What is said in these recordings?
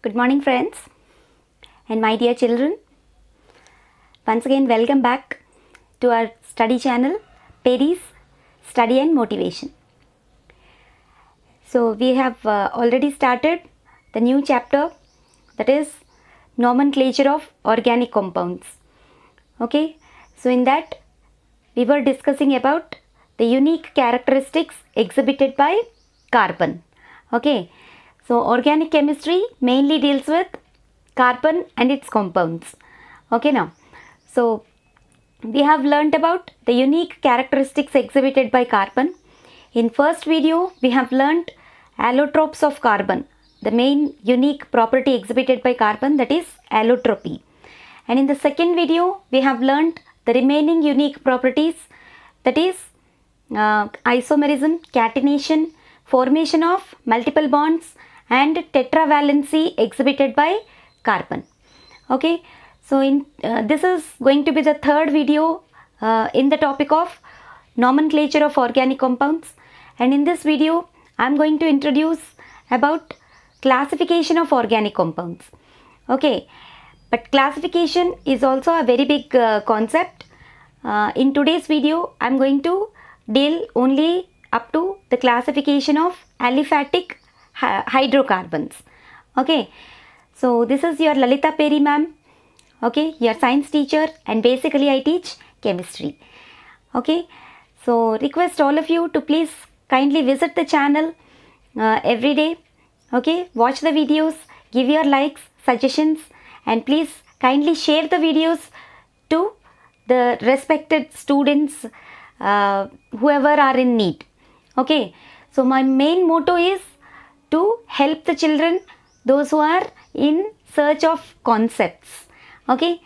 Good morning, friends and my dear children. Once again, welcome back to our study channel, Perry's Study and Motivation. So, we have already started the new chapter, that is nomenclature of organic compounds. Okay, so in that we were discussing about the unique characteristics exhibited by carbon. Okay, so organic chemistry mainly deals with carbon and its compounds. Okay, now, so we have learnt about the unique characteristics exhibited by carbon. In first video, we have learnt allotropes of carbon, the main unique property exhibited by carbon, that is allotropy. And in the second video, we have learnt the remaining unique properties, that is isomerism, catenation, formation of multiple bonds and tetravalency exhibited by carbon. Okay, so in this is going to be the third video in the topic of nomenclature of organic compounds, and in this video I am going to introduce about classification of organic compounds. Okay, but classification is also a very big concept. In today's video I am going to deal only up to the classification of aliphatic hydrocarbons. Okay, so this is your Lalita Perry ma'am, okay, your science teacher, and basically I teach chemistry. Okay, so request all of you to please kindly visit the channel every day. Okay, watch the videos, give your likes, suggestions, and please kindly share the videos to the respected students whoever are in need. Okay, so my main motto is to help the children, those who are in search of concepts. Okay,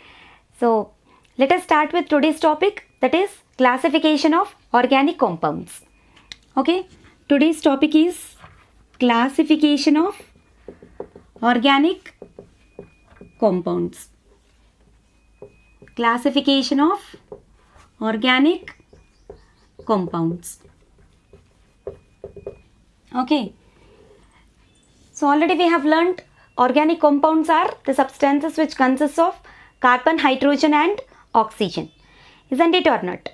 so let us start with today's topic, that is classification of organic compounds. Okay, today's topic is classification of organic compounds. Classification of organic compounds. Okay, so already we have learnt organic compounds are the substances which consist of carbon, hydrogen and oxygen, isn't it or not?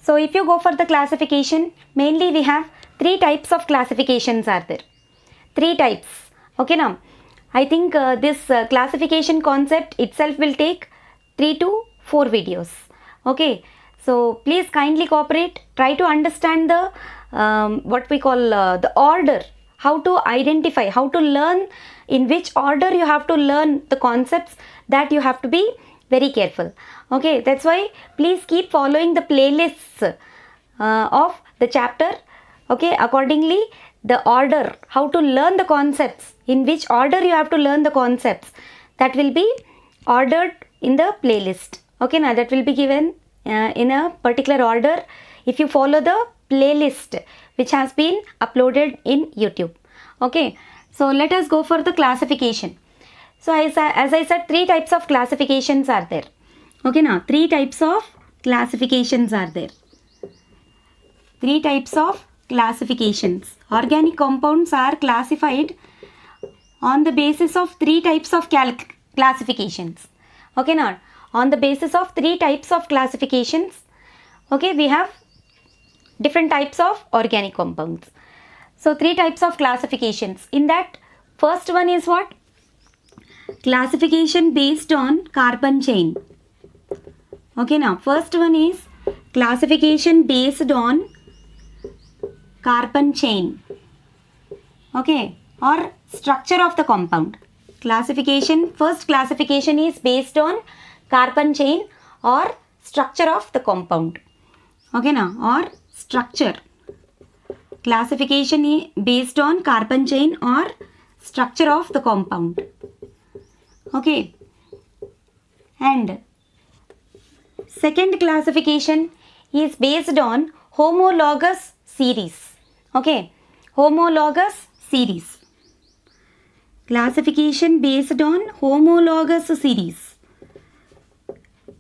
So if you go for the classification, mainly we have three types of classifications are there. Three types. Okay, now I think this classification concept itself will take 3 to 4 videos. Okay, so please kindly cooperate, try to understand the what we call the order, how to identify, how to learn, in which order you have to learn the concepts, that you have to be very careful. Okay, that's why please keep following the playlists of the chapter. Okay, accordingly the order, how to learn the concepts, in which order you have to learn the concepts, that will be ordered in the playlist. Okay, now that will be given in a particular order if you follow the playlist which has been uploaded in YouTube. Okay, so let us go for the classification. So as I said, three types of classifications are there. Okay, now three types of classifications are there. Three types of classifications. Organic compounds are classified on the basis of three types of classifications. Okay, now on the basis of three types of classifications, okay, we have different types of organic compounds. So three types of classifications. In that, first one is what? Classification based on carbon chain. Okay, now first one is classification based on carbon chain. Okay, or structure of the compound. Classification, first classification is based on carbon chain or structure of the compound. Okay, now, or structure. Classification is based on carbon chain or structure of the compound. Okay, and second classification is based on homologous series. Okay, homologous series. Classification based on homologous series.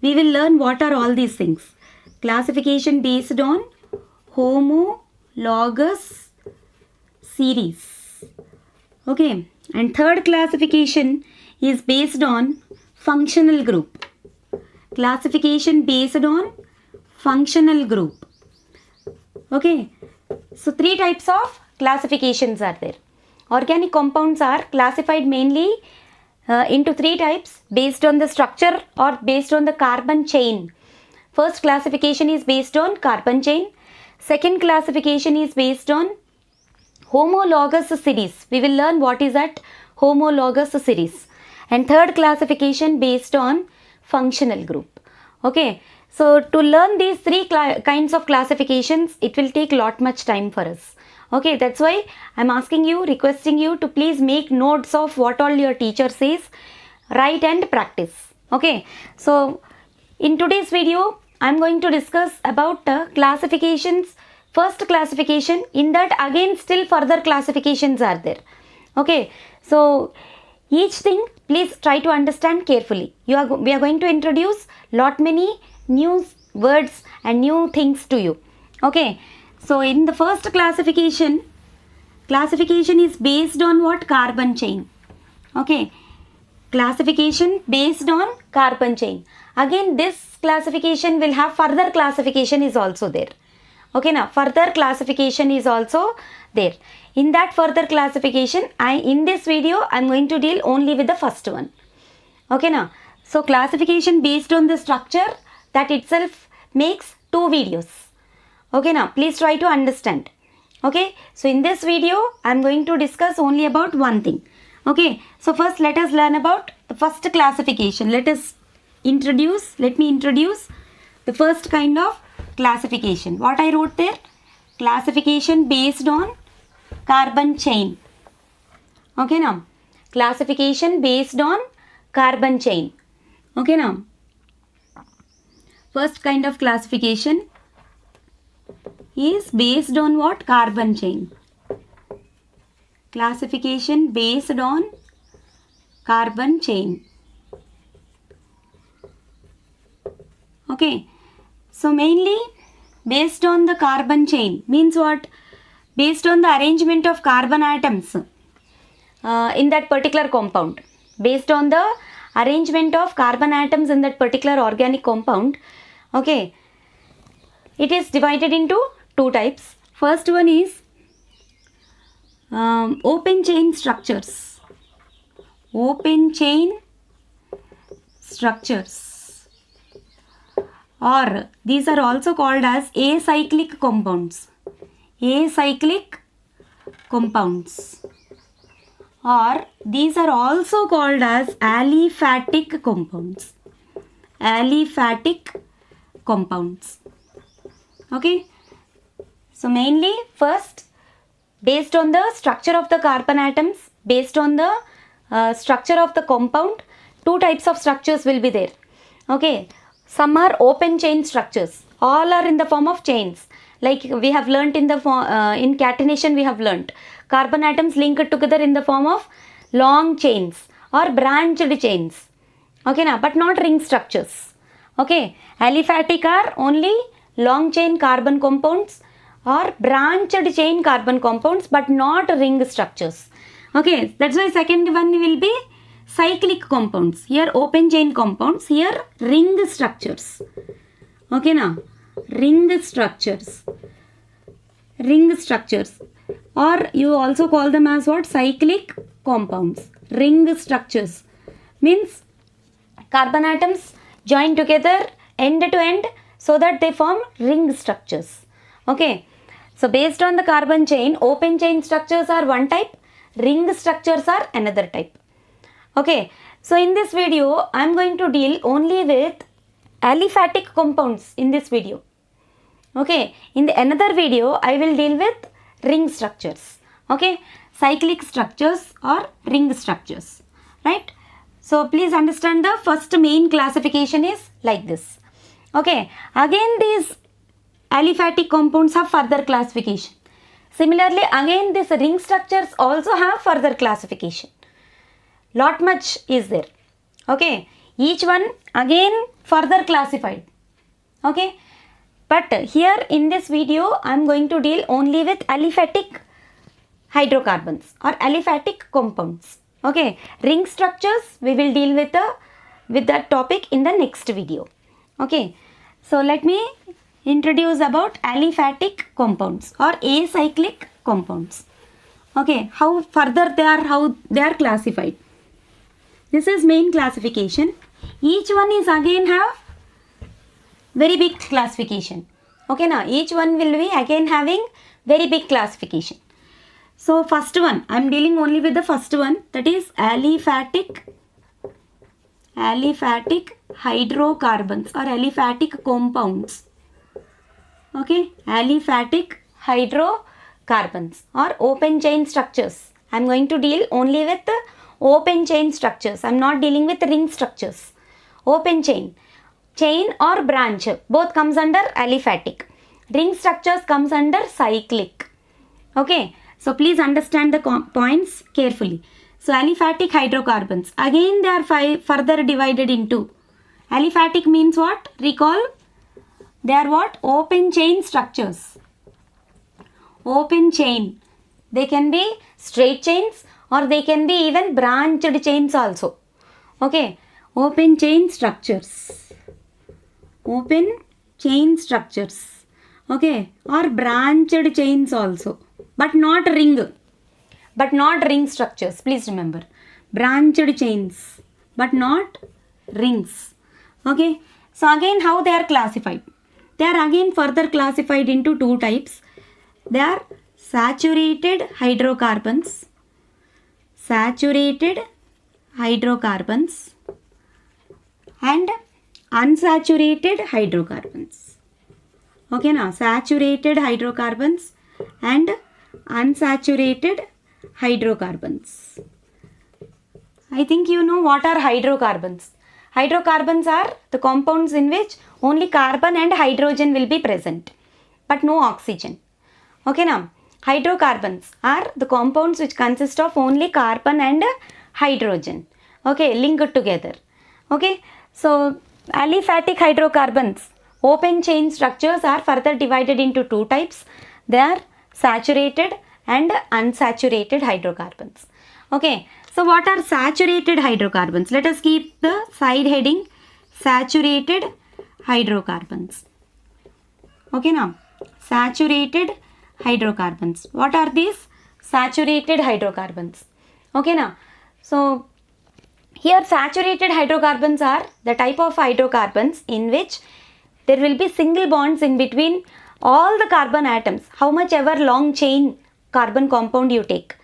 We will learn what are all these things. Classification based on homologous series. Okay, And third classification is based on functional group. Classification based on functional group. Okay, so three types of classifications are there. Organic compounds are classified mainly into three types based on the structure or based on the carbon chain. First classification is based on carbon chain. Second classification is based on homologous series. We will learn what is that homologous series. And third classification based on functional group. Okay, so to learn these three kinds of classifications, it will take lot much time for us. Okay, that's why I'm asking you, requesting you to please make notes of what all your teacher says, write and practice. Okay, so in today's video, I'm going to discuss about classifications. First classification, in that again still further classifications are there. Okay, so each thing please try to understand carefully. We are going to introduce lot many new words and new things to you. Okay, so in the first classification is based on what? Carbon chain. Okay, classification based on carbon chain. Again this classification will have further classification is also there. Okay, now further classification is also there. In that further classification, in this video I am going to deal only with the first one. Okay, now so classification based on the structure, that itself makes two videos. Okay, now please try to understand. Okay, so in this video I am going to discuss only about one thing. Okay, so first let us learn about the first classification. Let me introduce the first kind of classification. What I wrote there? Classification based on carbon chain. Okay, now classification based on carbon chain. Okay, now first kind of classification is based on what? Carbon chain. Classification based on carbon chain. Okay, so mainly based on the carbon chain means what? Based on the arrangement of carbon atoms in that particular compound. Based on the arrangement of carbon atoms in that particular organic compound. Okay, it is divided into two types. First one is open chain structures. Open chain structures, or these are also called as acyclic compounds. Acyclic compounds, or these are also called as aliphatic compounds. Aliphatic compounds. Okay, so mainly first based on the structure of the carbon atoms, based on the structure of the compound, two types of structures will be there. Okay, some are open chain structures. All are in the form of chains. Like we have learnt in the in catenation, we have learnt carbon atoms linked together in the form of long chains or branched chains. Okay, now but not ring structures. Okay, aliphatic are only long chain carbon compounds or branched chain carbon compounds, but not ring structures. Okay, that's why second one will be cyclic compounds. Here open chain compounds, here ring structures. Okay, now ring structures. Ring structures, or you also call them as what? Cyclic compounds. Ring structures means carbon atoms join together end to end so that they form ring structures. Okay, so based on the carbon chain, open chain structures are one type, ring structures are another type. Okay, so in this video I am going to deal only with aliphatic compounds in this video. Okay, in the another video I will deal with ring structures. Okay, cyclic structures or ring structures, right? So please understand the first main classification is like this. Okay, again these aliphatic compounds have further classification. Similarly, again these ring structures also have further classification. Lot much is there. Okay, each one again further classified. Okay, but here in this video I am going to deal only with aliphatic hydrocarbons or aliphatic compounds. Okay, ring structures we will deal with that topic in the next video. Okay, so let me introduce about aliphatic compounds or acyclic compounds. Okay, how they are classified. This is main classification. Each one is again have very big classification. Okay, now each one will be again having very big classification. So first one, I am dealing only with the first one, that is aliphatic hydrocarbons or aliphatic compounds. Okay, aliphatic hydrocarbons or open chain structures. I am going to deal only with the open chain structures. I am not dealing with ring structures. Open chain or branch, both comes under aliphatic. Ring structures comes under cyclic. Okay, so please understand the points carefully. So aliphatic hydrocarbons, again they are further divided into. Aliphatic means what? Recall, they are what? Open chain structures. Open chain. They can be straight chains or they can be even branched chains also. Okay, open chain structures. Open chain structures. Okay, or branched chains also, but not ring structures. Please remember, branched chains but not rings. Okay, so again how they are classified? They are again further classified into two types. They are saturated hydrocarbons and unsaturated hydrocarbons. Okay, now saturated hydrocarbons and unsaturated hydrocarbons. I think you know what are hydrocarbons. Hydrocarbons are the compounds in which only carbon and hydrogen will be present, but no oxygen. Okay, now hydrocarbons are the compounds which consist of only carbon and hydrogen. Okay, linked together. Okay, so aliphatic hydrocarbons, open chain structures are further divided into two types. They are saturated and unsaturated hydrocarbons. Okay, so what are saturated hydrocarbons? Let us keep the side heading saturated hydrocarbons. Okay, now saturated hydrocarbons. What are these saturated hydrocarbons? Okay, now so here saturated hydrocarbons are the type of hydrocarbons in which there will be single bonds in between all the carbon atoms, how much ever long chain carbon compound you take.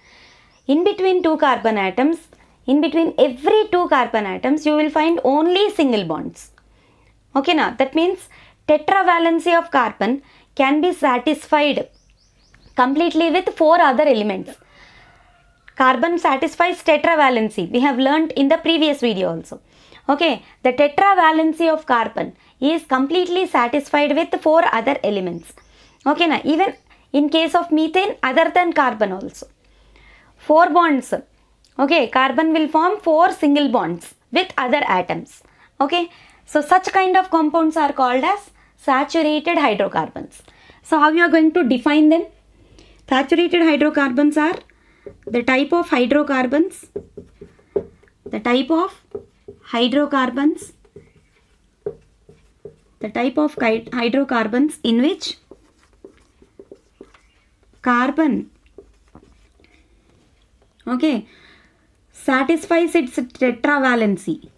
In between two carbon atoms, in between every two carbon atoms, you will find only single bonds. Okay, now that means tetravalency of carbon can be satisfied completely with four other elements. Carbon satisfies tetravalency. We have learnt in the previous video also. Okay, the tetravalency of carbon is completely satisfied with four other elements. Okay, now even in case of methane, other than carbon also. Four bonds. Okay, carbon will form four single bonds with other atoms. Okay, so such kind of compounds are called as saturated hydrocarbons. So how you are going to define them? Saturated hydrocarbons are the type of hydrocarbons in which carbon, okay, satisfies its tetravalency.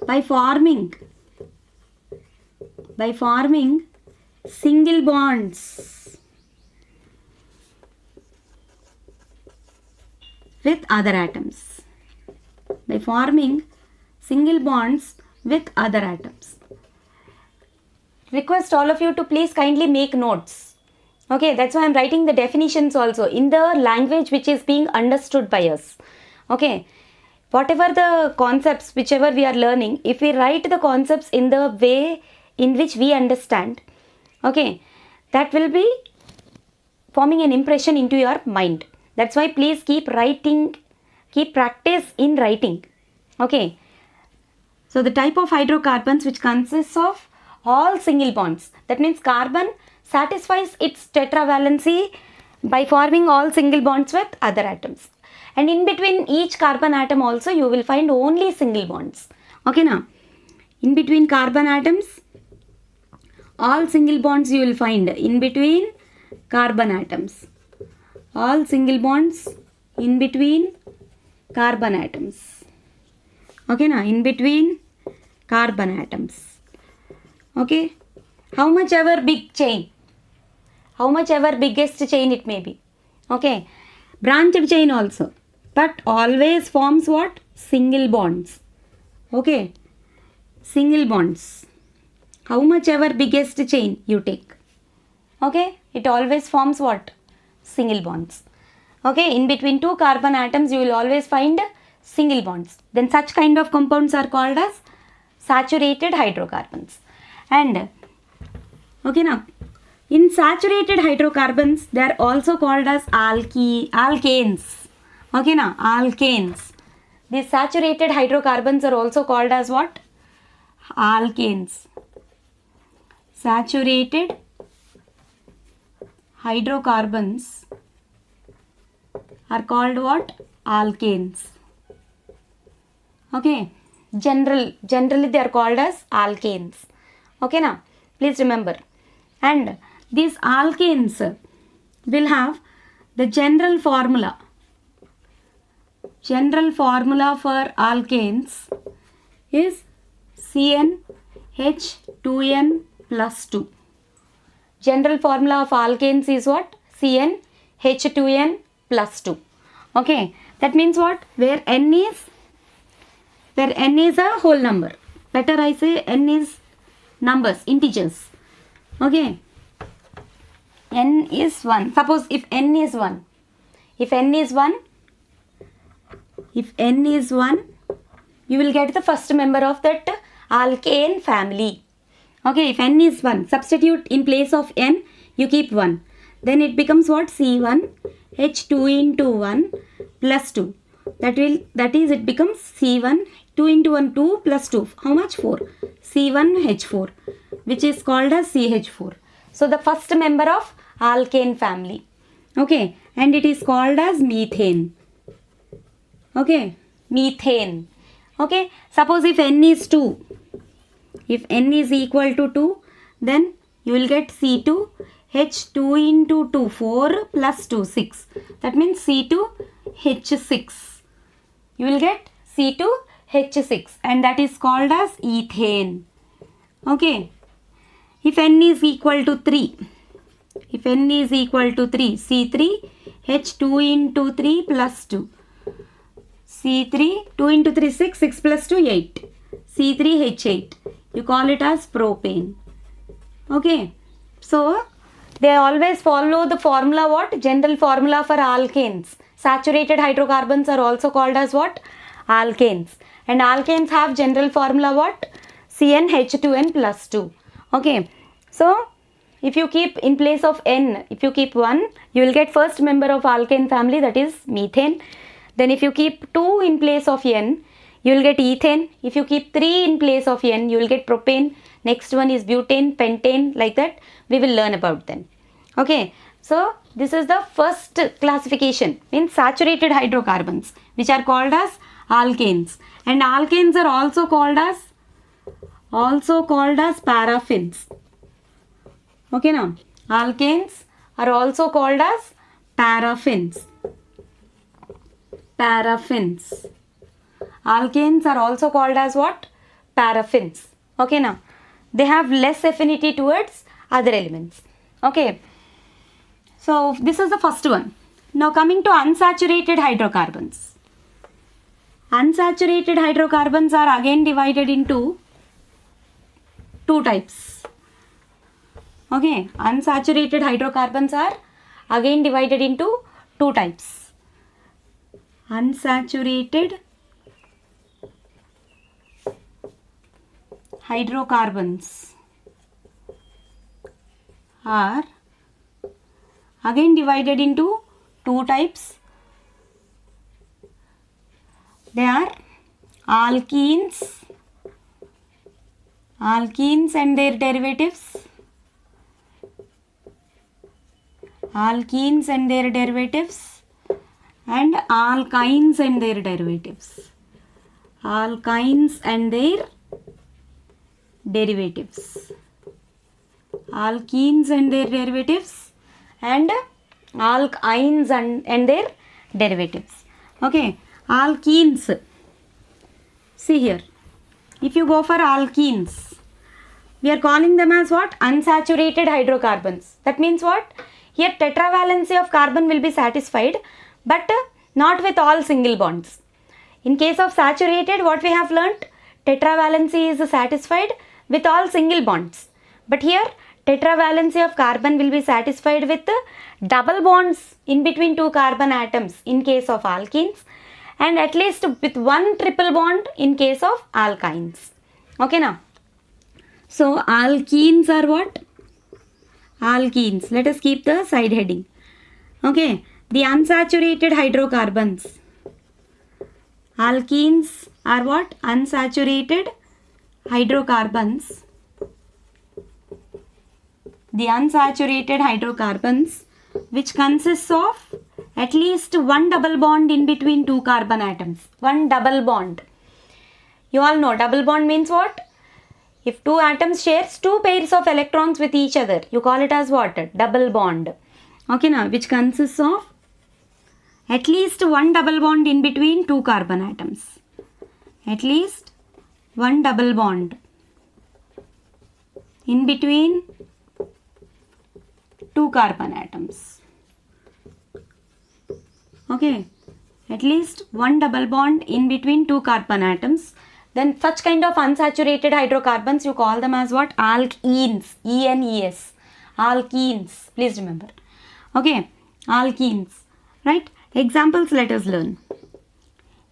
By forming single bonds with other atoms. Request all of you to please kindly make notes. Okay, that's why I am writing the definitions also in the language which is being understood by us. Okay, whatever the concepts, whichever we are learning, if we write the concepts in the way in which we understand, okay, that will be forming an impression into your mind. That's why please keep writing, keep practice in writing. Okay, So the type of hydrocarbons which consists of all single bonds. That means carbon satisfies its tetravalency by forming all single bonds with other atoms. And in between each carbon atom also you will find only single bonds. Okay now. In between carbon atoms, all single bonds you will find in between carbon atoms. All single bonds in between carbon atoms. Okay now, in between carbon atoms. Okay. How much ever big chain, how much ever biggest chain it may be. Okay. Branched chain also. But always forms what? Single bonds. Okay. Single bonds. How much ever biggest chain you take. Okay. It always forms what? Single bonds. Okay. In between two carbon atoms you will always find single bonds. Then such kind of compounds are called as saturated hydrocarbons. And okay now, in saturated hydrocarbons they are also called as alkanes. Okay now, alkanes. These saturated hydrocarbons are also called as what? Alkanes. Saturated hydrocarbons are called what? Alkanes. Okay. Generally they are called as alkanes. Okay now, please remember. And these alkanes will have the general formula. General formula for alkanes is CnH2n plus 2. General formula of alkanes is what? CnH2n plus 2. Okay, that means what? Where n is a whole number. Better I say n is numbers, integers. Okay, n is 1. Suppose if n is 1, you will get the first member of that alkane family. Okay, if n is 1, substitute in place of n, you keep 1. Then it becomes what? C1H2 into 1 plus 2. That is it becomes C1, 2 into 1, 2 plus 2. How much? 4. C1H4, which is called as CH4. So the first member of alkane family. Okay, and it is called as methane. Okay, methane. Okay, suppose if n is 2, if n is equal to 2, then you will get C2H2 into 2, 4 plus 2, 6. That means C2H6. You will get C2H6 and that is called as ethane. Okay, if n is equal to 3, C3H2 into 3 plus 2. C3, 2 into 3, 6, 6 plus 2, 8. C3H8. You call it as propane. Okay. So, they always follow the formula what? General formula for alkanes. Saturated hydrocarbons are also called as what? Alkanes. And alkanes have general formula what? CnH2n plus 2. Okay. So, if you keep in place of n, if you keep 1, you will get first member of alkane family, that is methane. Then if you keep 2 in place of n, you will get ethane. If you keep 3 in place of n, you will get propane. Next one is butane, pentane, like that. We will learn about them. Okay. So, this is the first classification in saturated hydrocarbons, which are called as alkanes. And alkanes are also called as paraffins. Okay now, alkanes are also called as paraffins. Paraffins. Alkanes are also called as what? Paraffins. Okay now, they have less affinity towards other elements. Okay. So, this is the first one. Now, coming to unsaturated hydrocarbons. Unsaturated hydrocarbons are again divided into two types. Okay, unsaturated hydrocarbons are again divided into two types. Unsaturated hydrocarbons are again divided into two types. They are alkenes alkenes and their derivatives, alkenes and their derivatives, and alkynes and their derivatives, alkynes and their derivatives, alkenes and their derivatives, and alkynes and their derivatives. Okay, alkenes. See here, if you go for alkenes, we are calling them as what? Unsaturated hydrocarbons. That means what? Here tetravalency of carbon will be satisfied, but not with all single bonds. In case of saturated, what we have learnt? Tetravalency is satisfied with all single bonds. But here tetravalency of carbon will be satisfied with double bonds in between two carbon atoms in case of alkenes, and at least with one triple bond in case of alkynes. Okay now. So alkenes are what? Alkenes. Let us keep the side heading. Okay. The unsaturated hydrocarbons. Alkenes are what? Unsaturated hydrocarbons. The unsaturated hydrocarbons which consists of at least one double bond in between two carbon atoms. One double bond. You all know double bond means what? If two atoms shares two pairs of electrons with each other, you call it as what? Double bond. Okay now, which consists of at least one double bond in between two carbon atoms. At least one double bond in between two carbon atoms. Okay, at least one double bond in between two carbon atoms. Then such kind of unsaturated hydrocarbons, you call them as what? Alkenes. E-N-E-S. Alkenes. Please remember. Okay, alkenes. Right? Examples let us learn.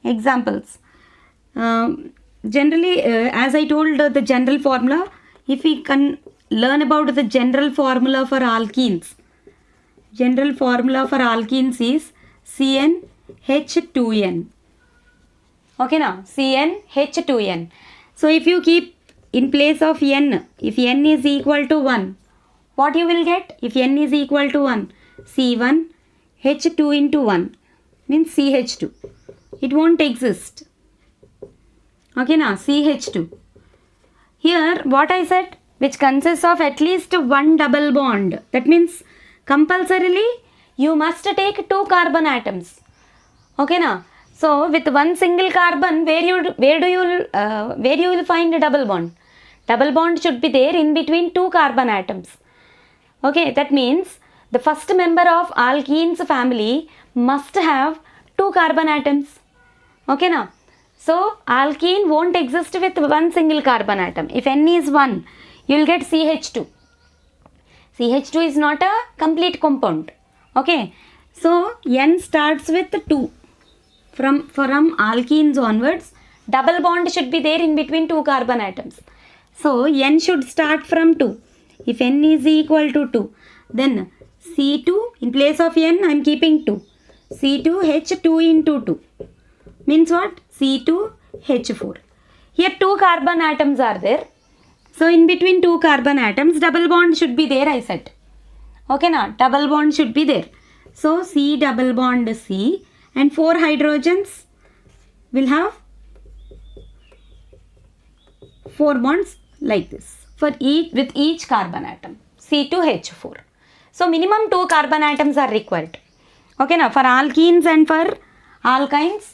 Examples. Generally, as I told the general formula, if we can learn about the general formula for alkenes. General formula for alkenes is CnH2n. Okay now, CnH2n. So if you keep in place of n, if n is equal to 1, what you will get? If n is equal to 1, C1 H2 into 1 means CH2. It won't exist. Okay now, CH2. Here what I said, which consists of at least one double bond. That means compulsorily you must take two carbon atoms. Okay now. So with one single carbon, where you will find a double bond? Double bond should be there in between two carbon atoms. Okay, that means the first member of alkenes family must have two carbon atoms. Okay now. So alkene won't exist with one single carbon atom. If N is 1, you will get CH2. CH2 is not a complete compound. Okay. So N starts with 2. From alkenes onwards, double bond should be there in between two carbon atoms. So N should start from 2. If N is equal to 2, then C2, in place of N I am keeping 2. C2H2 into 2 means what? C2H4. Here two carbon atoms are there. So in between two carbon atoms, double bond should be there, I said. Okay now, double bond should be there. So C double bond C, and 4 hydrogens will have 4 bonds like this for with each carbon atom. C2H4. So minimum 2 carbon atoms are required. Okay now, for alkenes and for alkynes,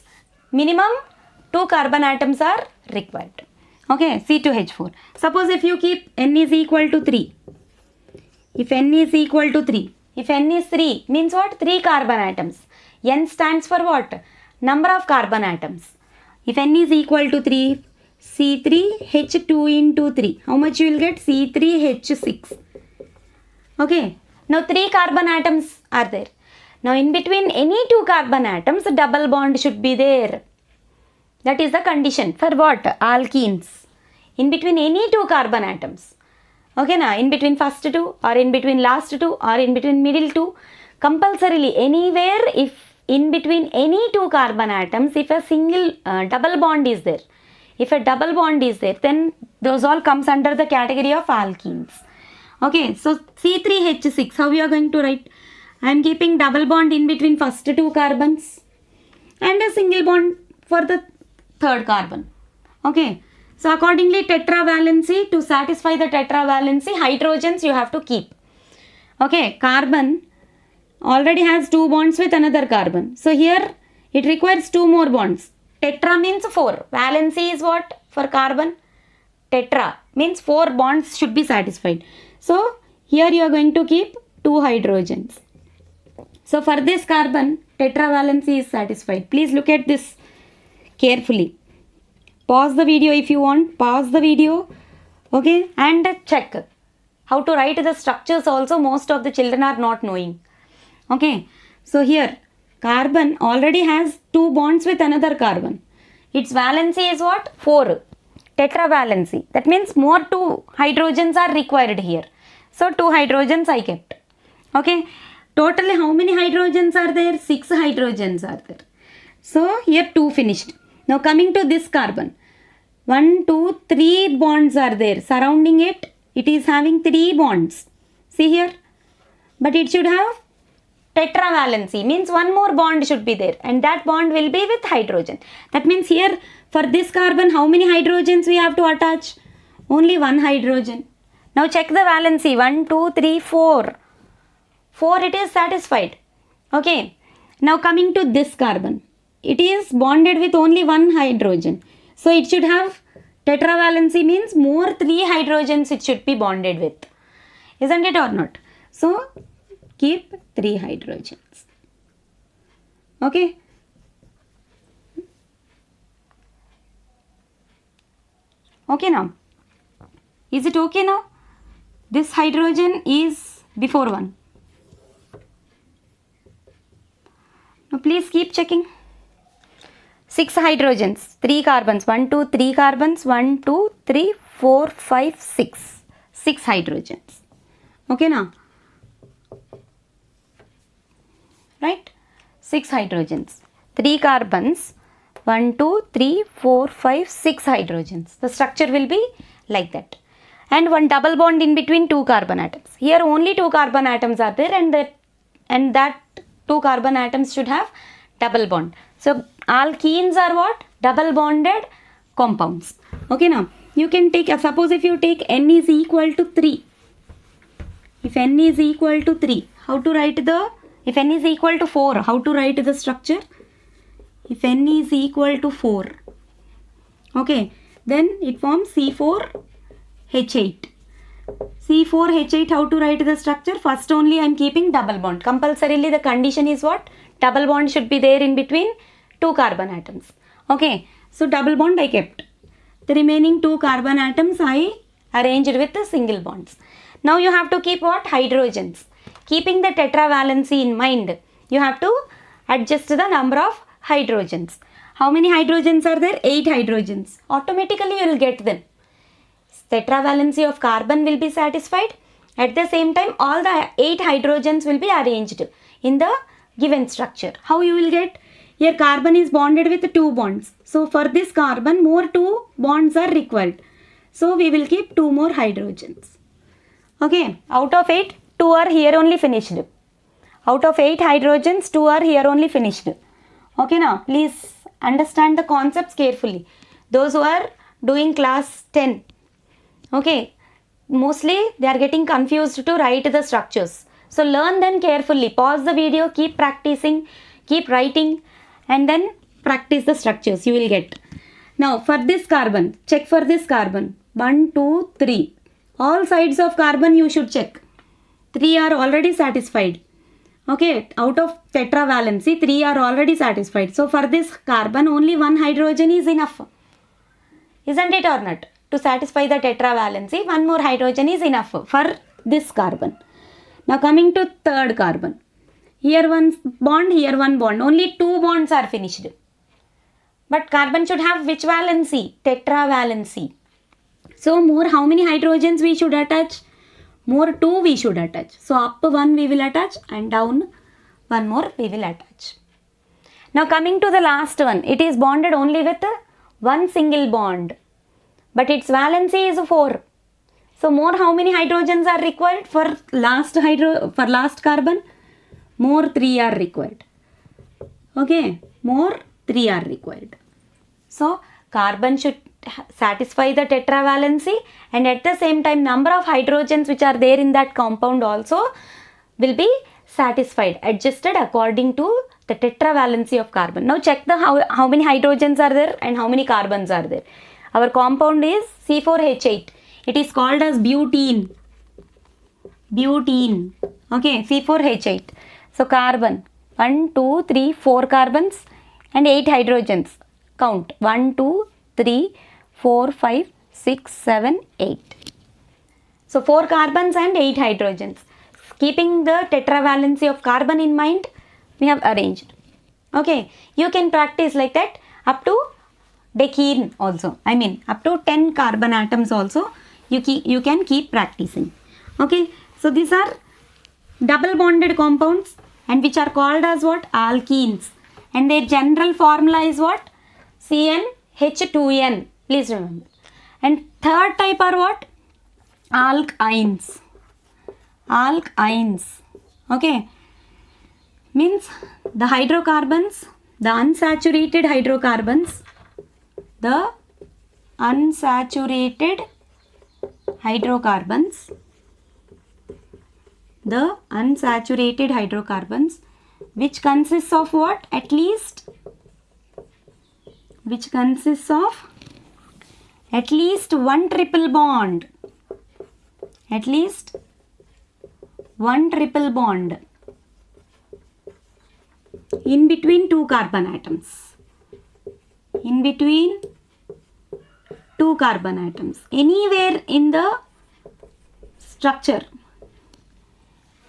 minimum 2 carbon atoms are required. Okay, C2H4. Suppose if you keep N is equal to 3. If N is equal to 3. If N is 3 means what? 3 carbon atoms. N stands for what? Number of carbon atoms. If N is equal to 3, C3H2 into 3. How much you will get? C3H6. Okay. Now 3 carbon atoms are there. Now in between any 2 carbon atoms, double bond should be there. That is the condition for what? Alkenes. In between any 2 carbon atoms. Okay now, in between first 2 or in between last 2 or in between middle 2. Compulsorily anywhere, if in between any 2 carbon atoms, if a single double bond is there. If a double bond is there, then Those all comes under the category of alkenes. Okay, so C3H6, how we are going to write? I am keeping double bond in between first two carbons and a single bond for the third carbon. Okay, so accordingly tetravalency, to satisfy the tetravalency, hydrogens you have to keep. Okay, carbon already has two bonds with another carbon. So here it requires two more bonds. Tetra means 4. Valency is what for carbon? Tetra means 4 bonds should be satisfied. So here you are going to keep 2 hydrogens. So for this carbon, tetravalency is satisfied. Please look at this carefully. Pause the video if you want. Pause the video. Okay, and check. How to write the structures also most of the children are not knowing. Okay, so here carbon already has 2 bonds with another carbon. Its valency is what? 4. Tetravalency. That means more 2 hydrogens are required here. So 2 hydrogens I kept. Okay, totally how many hydrogens are there? 6 hydrogens are there. So here 2 finished. Now coming to this carbon. 1, 2, 3 bonds are there. Surrounding it, it is having 3 bonds. See here. But it should have tetravalency, means 1 more bond should be there, and that bond will be with hydrogen. That means here for this carbon, how many hydrogens we have to attach? Only 1 hydrogen. Now check the valency. 1, 2, 3, 4. 4 it is satisfied. Okay. Now coming to this carbon. It is bonded with only 1 hydrogen. So it should have tetravalency, means more 3 hydrogens it should be bonded with. Isn't it or not? So keep 3 hydrogens. Okay. Okay now. Is it okay now? This hydrogen is before 1. Now please keep checking. 6 hydrogens, 3 carbons, 1, 2, 3 carbons, 1, 2, 3, 4, 5, 6. 6 hydrogens. Okay now. Right? 6 hydrogens. 3 carbons, 1, 2, 3, 4, 5, 6 hydrogens. The structure will be like that. And 1 double bond in between 2 carbon atoms. Here only 2 carbon atoms are there, and that 2 carbon atoms should have double bond. So alkenes are what? Double bonded compounds. Okay now. You can take, suppose if you take N is equal to 3. If N is equal to 3, how to write the, if N is equal to 4, how to write the structure? If N is equal to 4, okay, then it forms C4H8. C4H8, how to write the structure? First only I am keeping double bond. Compulsorily the condition is what? Double bond should be there in between 2 carbon atoms. Okay, so double bond I kept. The remaining 2 carbon atoms I arranged with the single bonds. Now you have to keep what? Hydrogens. Keeping the tetravalency in mind, you have to adjust the number of hydrogens. How many hydrogens are there? 8 hydrogens. Automatically you will get them. Tetravalency of carbon will be satisfied. At the same time, all the 8 hydrogens will be arranged in the given structure. How you will get? Here carbon is bonded with 2 bonds. So for this carbon, more 2 bonds are required. So we will keep 2 more hydrogens. Okay, out of 8, 2 are here only finished. Out of 8 hydrogens, 2 are here only finished. Okay now, please understand the concepts carefully. Those who are doing class 10. Okay, mostly they are getting confused to write the structures. So learn them carefully. Pause the video, keep practicing, keep writing, and then practice the structures you will get. Now for this carbon, check for this carbon. 1, 2, 3. All sides of carbon you should check. 3 are already satisfied. Okay, out of tetravalency, 3 are already satisfied. So for this carbon, only 1 hydrogen is enough. Isn't it or not? To satisfy the tetravalency, 1 more hydrogen is enough for this carbon. Now coming to third carbon. Here 1 bond, here 1 bond. Only 2 bonds are finished. But carbon should have which valency? Tetravalency. So more, how many hydrogens we should attach? More 2 we should attach. So up 1 we will attach and down 1 more we will attach. Now coming to the last one. It is bonded only with 1 single bond. but its valency is 4. So more how many hydrogens are required for last carbon? More 3 are required. Okay, more 3 are required. So carbon should satisfy the tetravalency, and at the same time number of hydrogens which are there in that compound also will be satisfied, adjusted according to the tetravalency of carbon. Now check the how many hydrogens are there and how many carbons are there. Our compound is C4H8. It is called as butene. Butene. Okay, C4H8. So carbon 1, 2, 3, 4 carbons and 8 hydrogens. Count 1, 2, 3, 4, 5, 6, 7, 8. So 4 carbons and 8 hydrogens. Keeping the tetravalency of carbon in mind, we have arranged. Okay, you can practice like that up to decene also. I mean up to 10 carbon atoms also you can keep practicing. Okay, so these are double bonded compounds and which are called as what? Alkenes, and their general formula is what? CnH2n. Please remember. And third type are what? Alkynes. Alkynes. Okay, means the hydrocarbons, the unsaturated hydrocarbons, the unsaturated hydrocarbons, which consists of what? Which consists of at least one triple bond. At least one triple bond in between two carbon atoms. In between two carbon atoms. Anywhere in the structure.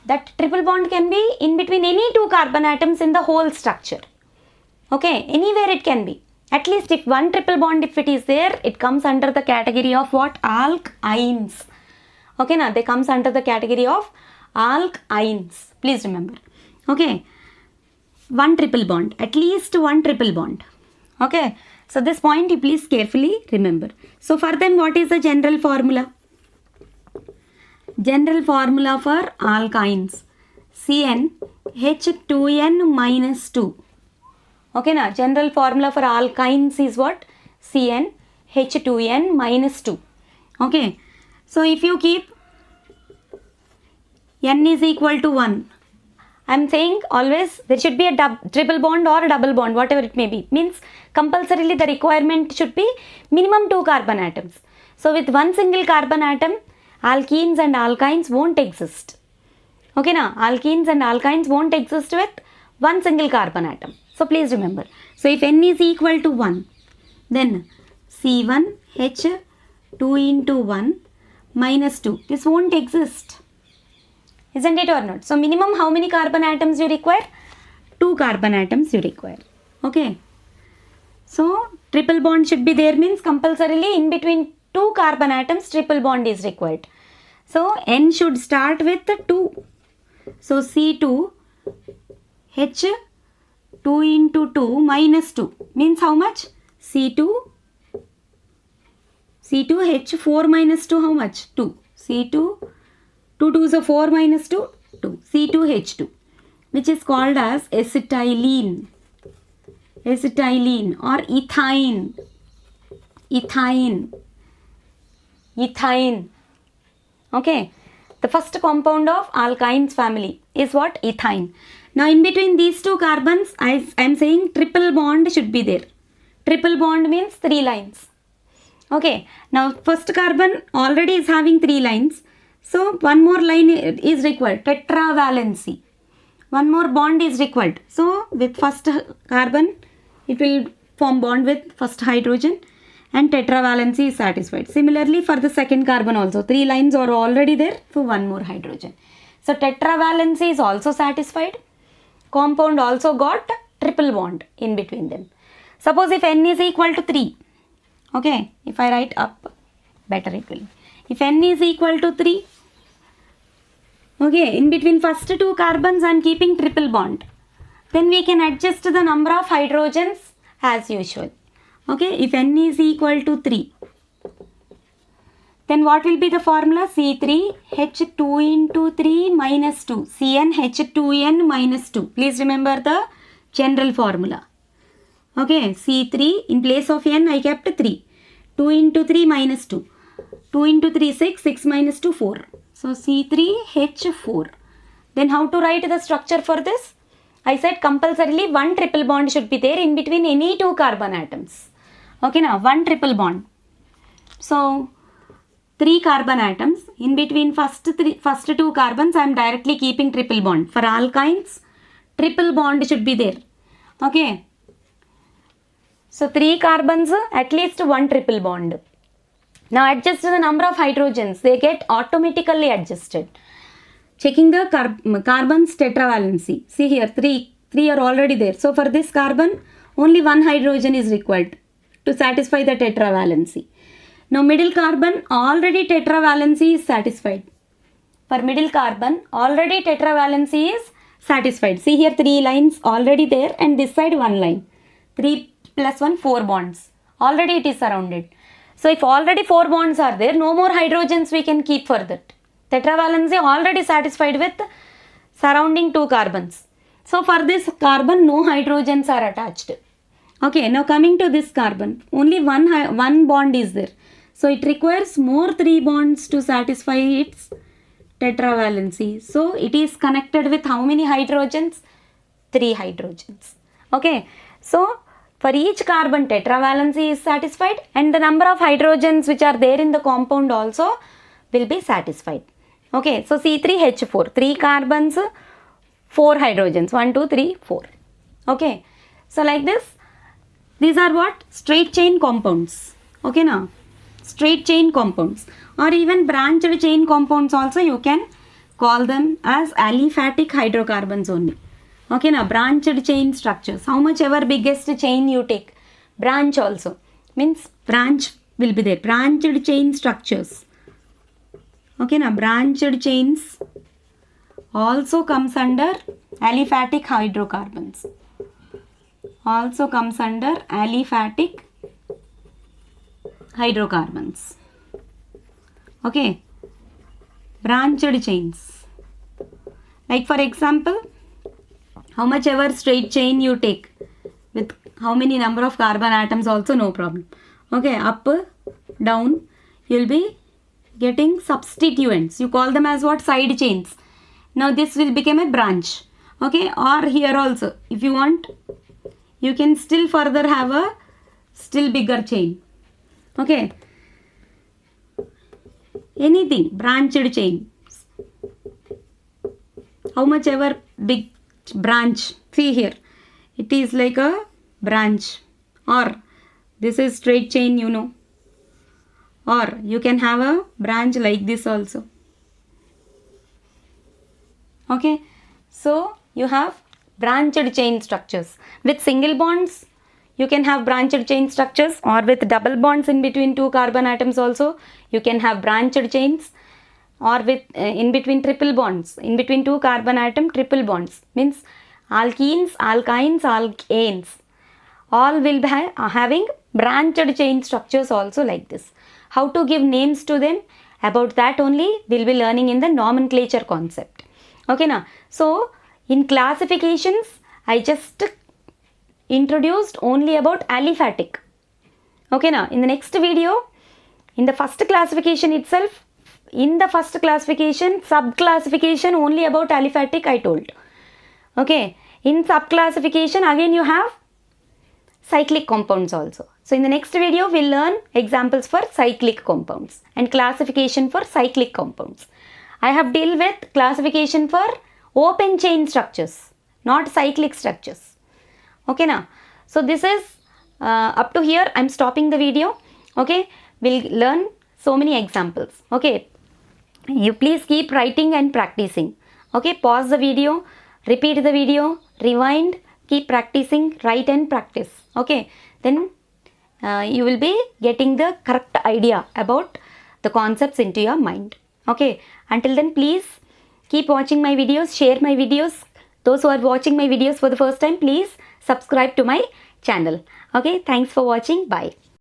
That triple bond can be in between any two carbon atoms in the whole structure. Okay, anywhere it can be. At least if one triple bond, if it is there, it comes under the category of what? Alkynes. Okay, now they comes under the category of alkynes. Please remember. Okay, one triple bond, at least one triple bond. Okay, so this point you please carefully remember. So for them, what is the general formula? General formula for alkynes, CnH2n minus 2. Okay, now general formula for alkynes is what? CnH2n minus 2. Okay, so if you keep n is equal to 1, I am saying always there should be a triple bond or a double bond, whatever it may be. Means compulsorily the requirement should be minimum 2 carbon atoms. So with one single carbon atom, alkenes and alkynes won't exist. Okay, now alkenes and alkynes won't exist with one single carbon atom. So please remember. So if n is equal to 1, then C1H2 into 1 minus 2. This won't exist. Isn't it or not? So minimum how many carbon atoms you require? 2 carbon atoms you require. Okay. So triple bond should be there, means compulsorily in between 2 carbon atoms triple bond is required. So n should start with 2. So C2H2 into 2 minus 2 means how much? C2H4 minus 2 how much? 2. C2, 2 2s are 4 minus 2, 2. C2H2, which is called as acetylene. Acetylene or ethine. Ethine. Ethine. Okay. The first compound of alkynes family is what? Ethine. Now in between these two carbons, I am saying triple bond should be there. Triple bond means 3 lines. Okay. Now first carbon already is having 3 lines. So one more line is required. Tetravalency. One more bond is required. So with first carbon, it will form bond with first hydrogen and tetravalency is satisfied. Similarly for the second carbon also, 3 lines are already there for one more hydrogen. So tetravalency is also satisfied. Compound also got triple bond in between them. Suppose if n is equal to 3. Okay, if I write up, better it will. If n is equal to 3. Okay, in between first 2 carbons I am keeping triple bond. Then we can adjust the number of hydrogens as usual. Okay, if n is equal to 3. Then what will be the formula? C3H2 into 3 minus 2. CnH2n minus 2. Please remember the general formula. Okay, C3 in place of n I kept 3. 2 into 3 minus 2. 2 into 3 6. 6 minus 2 4. So C3H4. Then how to write the structure for this? I said compulsorily one triple bond should be there in between any two carbon atoms. Okay, now one triple bond. So 3 carbon atoms. In between first two carbons I am directly keeping triple bond. For alkynes, triple bond should be there. Okay. So 3 carbons, at least one triple bond. Now adjust the number of hydrogens. They get automatically adjusted. Checking the carbon's tetravalency. See here, 3 are already there. So for this carbon, only one hydrogen is required to satisfy the tetravalency. Now middle carbon, already tetravalency is satisfied. For middle carbon, already tetravalency is satisfied. See here 3 lines already there and this side 1 line. 3 plus 1, 4 bonds. Already it is surrounded. So if already 4 bonds are there, no more hydrogens we can keep for that. Tetravalency already satisfied with surrounding 2 carbons. So for this carbon, no hydrogens are attached. Okay, now coming to this carbon, only one bond is there. So it requires more 3 bonds to satisfy its tetravalency. So it is connected with how many hydrogens? 3 hydrogens. Okay, so for each carbon tetravalency is satisfied and the number of hydrogens which are there in the compound also will be satisfied. Okay, so C3H4, 3 carbons, 4 hydrogens, 1, 2, 3, 4. Okay, so like this, these are what? Straight chain compounds. Okay, now, straight chain compounds or even branched chain compounds also you can call them as aliphatic hydrocarbons only. Okay, now, branched chain structures. How much ever biggest chain you take, branch also means branch will be there. Branched chain structures. Okay, now branched chains also comes under aliphatic hydrocarbons. Also comes under aliphatic hydrocarbons. Okay, branched chains. Like for example, how much ever straight chain you take with how many number of carbon atoms also no problem. Okay, up, down, you will be getting substituents. You call them as what? Side chains. Now this will become a branch. Okay, or here also if you want you can still further have a still bigger chain. Okay, anything, branched chain. How much ever big branch. See here, it is like a branch, or this is straight chain, you know, or you can have a branch like this also. Okay, so you have branched chain structures. With single bonds you can have branched chain structures, or with double bonds in between 2 carbon atoms also you can have branched chains, or with in between triple bonds, in between 2 carbon atom triple bonds means alkenes, alkynes, alkanes, all will be having branched chain structures also like this. How to give names to them, about that only we will be learning in the nomenclature concept. Okay, now, so in classifications I just introduced only about aliphatic. Okay, now in the next video, in the first classification itself, in the first classification, sub-classification only about aliphatic I told. Okay, in sub-classification again you have cyclic compounds also. So in the next video we'll learn examples for cyclic compounds and classification for cyclic compounds. I have dealt with classification for open chain structures, not cyclic structures. Okay, now, so this is up to here. I'm stopping the video. Okay, we'll learn so many examples. Okay, you please keep writing and practicing. Okay, pause the video, repeat the video, rewind, keep practicing, write and practice. Okay, then you will be getting the correct idea about the concepts into your mind. Okay, until then please keep watching my videos, share my videos. Those who are watching my videos for the first time, please subscribe to my channel. Okay, thanks for watching. Bye.